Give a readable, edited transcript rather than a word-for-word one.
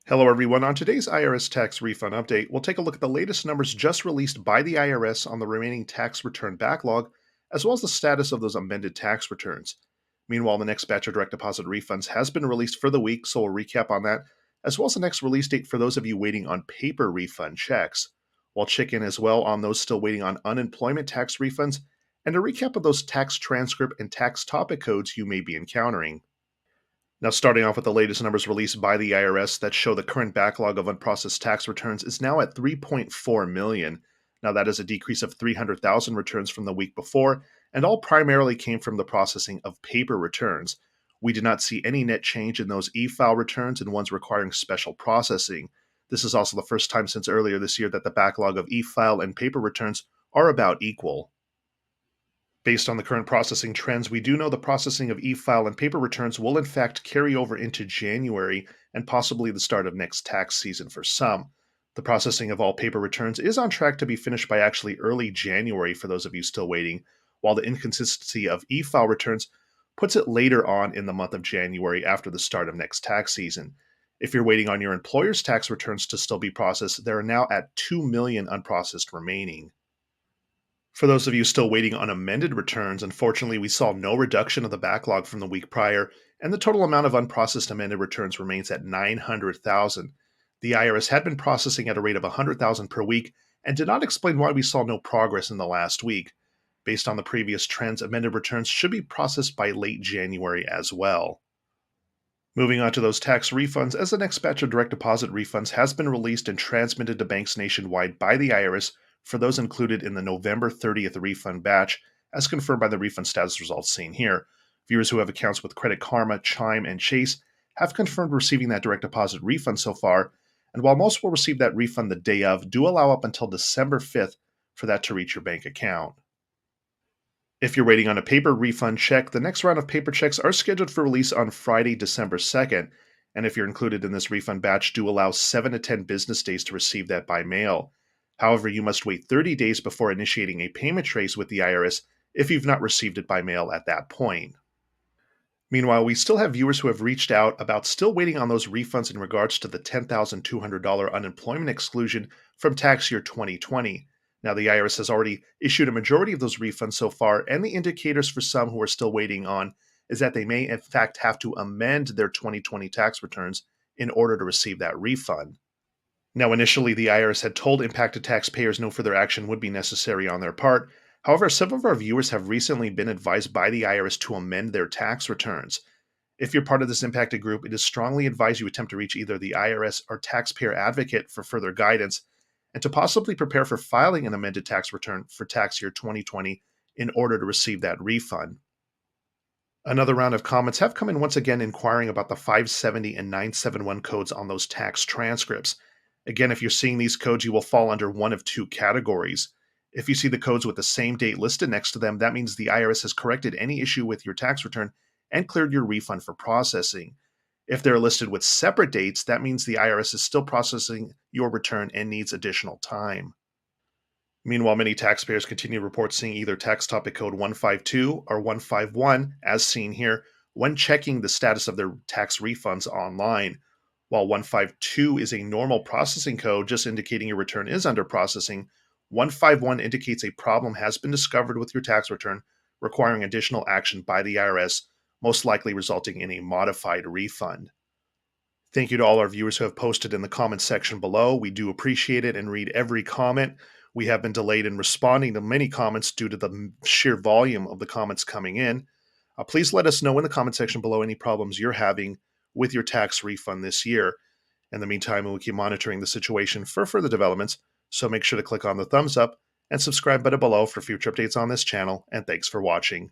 Hello, everyone. On today's IRS Tax Refund update, we'll take a look at the latest numbers just released by the IRS on the remaining tax return backlog, as well as the status of those amended tax returns. Meanwhile, the next batch of direct deposit refunds has been released for the week, so we'll recap on that, as well as the next release date for those of you waiting on paper refund checks. We'll check in as well on those still waiting on unemployment tax refunds, and a recap of those tax transcript and tax topic codes you may be encountering. Now, starting off with the latest numbers released by the IRS that show the current backlog of unprocessed tax returns is now at 3.4 million. Now, that is a decrease of 300,000 returns from the week before, and all primarily came from the processing of paper returns. We did not see any net change in those e file returns and ones requiring special processing. This is also the first time since earlier this year that the backlog of e file and paper returns are about equal. Based on the current processing trends, we do know the processing of e-file and paper returns will in fact carry over into January and possibly the start of next tax season for some. The processing of all paper returns is on track to be finished by actually early January for those of you still waiting, while the inconsistency of e-file returns puts it later on in the month of January after the start of next tax season. If you're waiting on your employer's tax returns to still be processed, there are now at 2 million unprocessed remaining. For those of you still waiting on amended returns, unfortunately, we saw no reduction of the backlog from the week prior, and the total amount of unprocessed amended returns remains at 900,000. The IRS had been processing at a rate of 100,000 per week and did not explain why we saw no progress in the last week. Based on the previous trends, amended returns should be processed by late January as well. Moving on to those tax refunds, as the next batch of direct deposit refunds has been released and transmitted to banks nationwide by the IRS for those included in the November 30th refund batch, as confirmed by the refund status results seen here. Viewers who have accounts with Credit Karma, Chime, and Chase have confirmed receiving that direct deposit refund so far, and while most will receive that refund the day of, do allow up until December 5th for that to reach your bank account. If you're waiting on a paper refund check, the next round of paper checks are scheduled for release on Friday, December 2nd. And if you're included in this refund batch, do allow 7 to 10 business days to receive that by mail. However, you must wait 30 days before initiating a payment trace with the IRS if you've not received it by mail at that point. Meanwhile, we still have viewers who have reached out about still waiting on those refunds in regards to the $10,200 unemployment exclusion from tax year 2020. Now, the IRS has already issued a majority of those refunds so far, and the indicators for some who are still waiting on is that they may in fact have to amend their 2020 tax returns in order to receive that refund. Now, initially, the IRS had told impacted taxpayers no further action would be necessary on their part. However, some of our viewers have recently been advised by the IRS to amend their tax returns. If you're part of this impacted group, it is strongly advised you attempt to reach either the IRS or taxpayer advocate for further guidance and to possibly prepare for filing an amended tax return for tax year 2020 in order to receive that refund. Another round of comments have come in once again inquiring about the 570 and 971 codes on those tax transcripts. Again, if you're seeing these codes, you will fall under one of two categories. If you see the codes with the same date listed next to them, that means the IRS has corrected any issue with your tax return and cleared your refund for processing. If they're listed with separate dates, that means the IRS is still processing your return and needs additional time. Meanwhile, many taxpayers continue to report seeing either tax topic code 152 or 151, as seen here, when checking the status of their tax refunds online. While 152 is a normal processing code, just indicating your return is under processing, 151 indicates a problem has been discovered with your tax return, requiring additional action by the IRS, most likely resulting in a modified refund. Thank you to all our viewers who have posted in the comments section below. We do appreciate it and read every comment. We have been delayed in responding to many comments due to the sheer volume of the comments coming in. Please let us know in the comment section below any problems you're having with your tax refund this year. In the meantime, we'll keep monitoring the situation for further developments, so make sure to click on the thumbs up and subscribe button below for future updates on this channel, and thanks for watching.